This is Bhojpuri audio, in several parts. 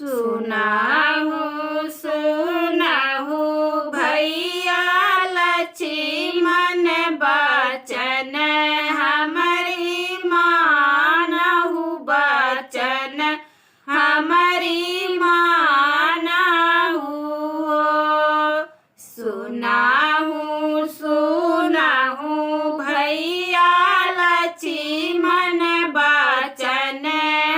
सुनाहु सुनाहु भैया लक्ष्मण बचन हमारी मानहु बचन हमारी मानहु सुनाहु सुनाहु भैया लक्ष्मण बचन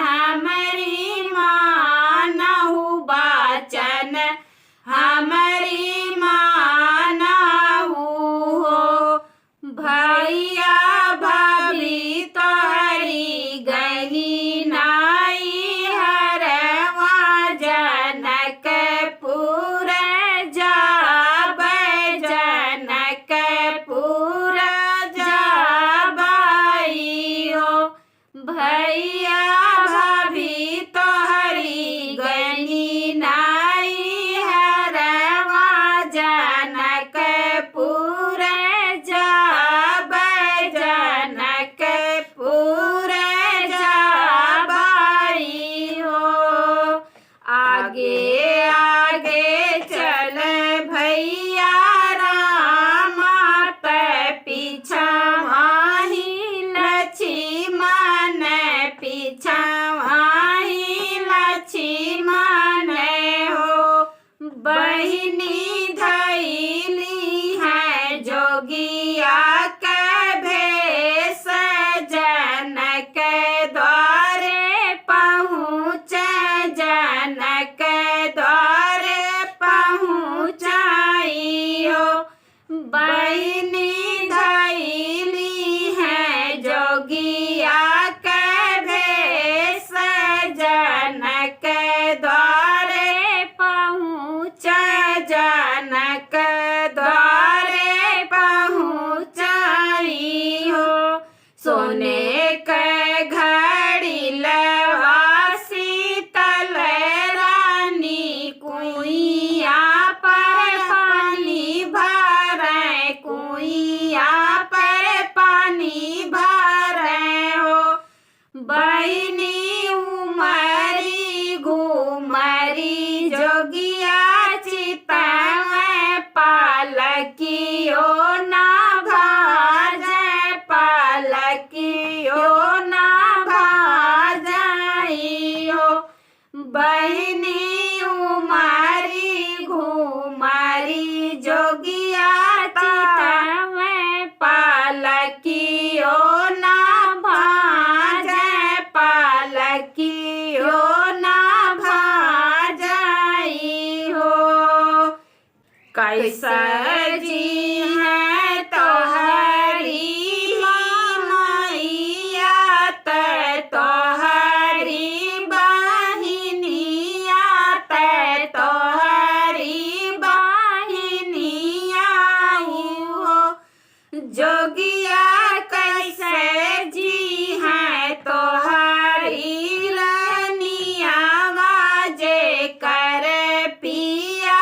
हमारी मानहु बचन हमारी मानहु भैया भाभी तोहरी गनी नाई हरवा जनकपुर जाब जनकपुर जाबाई हो भैया भाभी तोहरी गनी नाई हरवा जनकपुर जाब जनकपुर जाबाई हो आगे आगे चल भैया रामा पीछा माही लक्ष्मण पीछा माही लक्ष्मण हो बहिनी धैली है जोगिया के भेष जनक द्वारे पहुँच जनक द्वारे पहुँचाई हो बहिनी धैली है जोगिया के भेष जनक द्वारे पहुँच जनक द्वारे पहुँचाई हो सोने के घड़ी लवासी तल रानी कुइया पर पानी भरे कुइया पर पानी भरे हो बहिनी उमरी घुमरी जोगिया चिता पालकियो ना भाजे पालकियो ना भाजाई हो बहिनी उमरी घुमरी जोगिया चिता पालकियो ना भाजे पालकियो ना भाजाई हो कैसा जी है तोहरी मैया तोहरी बहिनिया तोहरी बहिनिया हो जोगिया कैसे जी है तोहरी रानिया वाजे कर पिया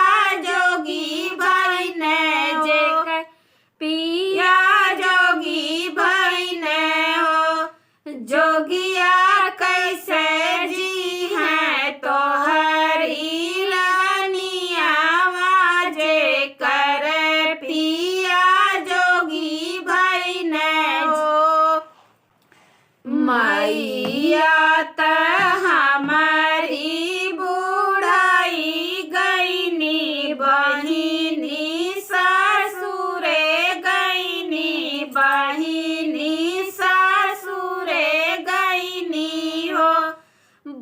जोगी भाई ने जे कर पिया जोगी भाई ने हो जोगिया कैसे जी है तोहरी रानिया वाजे कर पिया जोगी भाई ने हो मैया त हमारी बुढ़ाई गईनी बहिनी ससुरे गईनी बहिनी ससुरे गईनी हो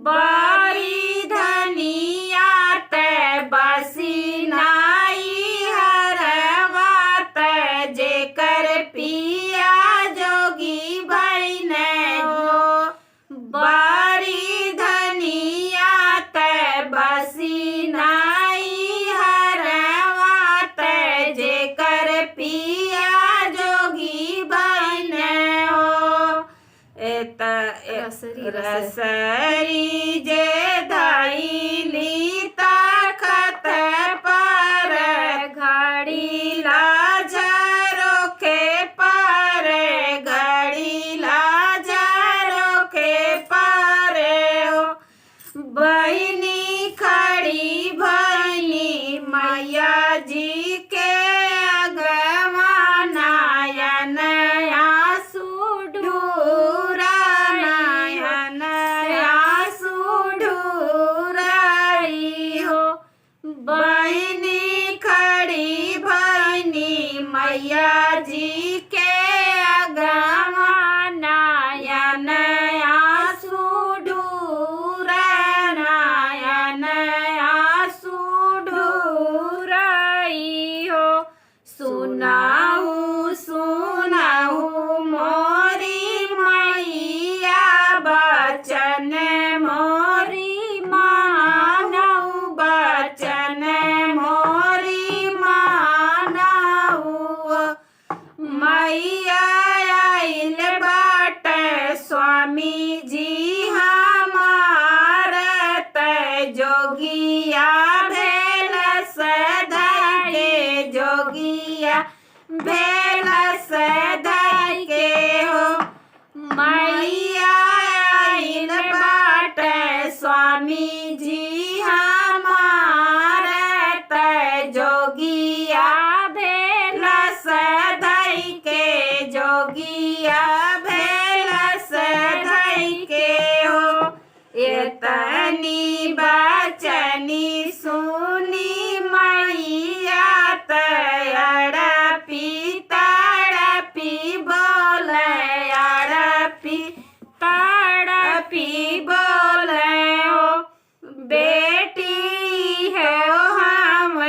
बड़ी धनिया ते बसी नाई हरवा ते जेकर पिया जोगी भाई ने हो बड़ी धनिया ते बसी नाई हरवा ते जेकर पिया जोगी भाई ने हो रसरी जे धैली तखत पर घड़ी लाजरो के पर घड़ी लाजरो के पर बहिनी जोगिया भेल सधाई के जोगिया भेल सधाई के हो मैया आइल बाटे स्वामी जी हमार त जोगिया भेल सधाई के जोगिया भेल सधाई के हो एतनी बचनी सुनी मैया तड़पी तड़पी बोले तड़पी बोले हो बेटी है हम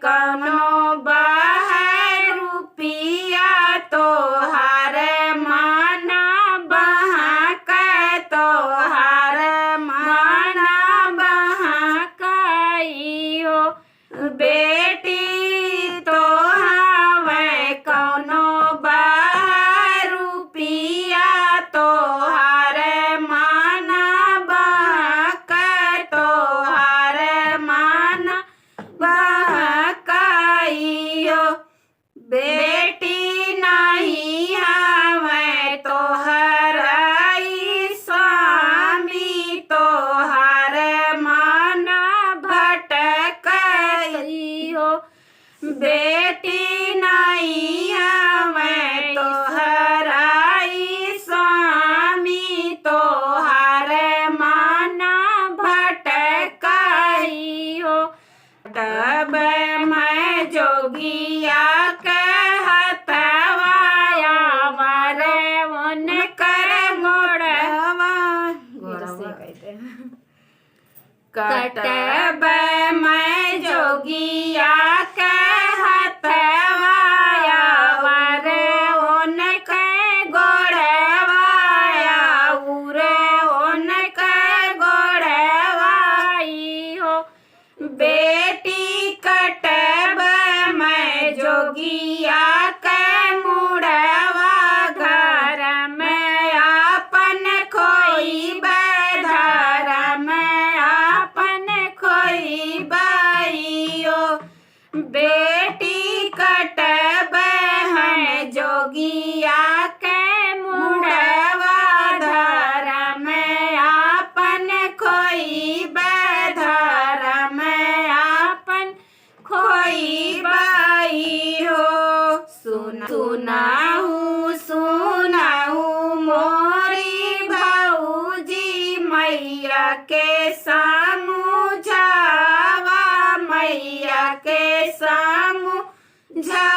कौनो बाहर रुपिया तोहार माना बहाक तोहार माना बहाकाई हो बेटी तो हवे कौनो बाहर रुपिया तोहार माना बहाक तोहार माना बहाकाई हो बेटी नहीं हवे तोहर आई स्वामी तोहार माना भटकई हो बेटी नहीं हवे तोहर आई स्वामी तोहार माना भटकई हो तब मैं जोगिया कहतवाया मारे मन कर गोड़वा कटब मैं जोगिया कहतवाया मारे ओन के गोड़वाया उरे ओन के गोड़वाई हो बेटी कटब मैं जोगिया के मुड़वा घर में आपन खोई बधर में आपन खोई बाइयो बेटी कटब है जोगिया के मुड़वा धर में आपन खोई बधर में आपन खोई बाई हो सुनाहू मोरी भौजी मैया के समझावा मैया के समझा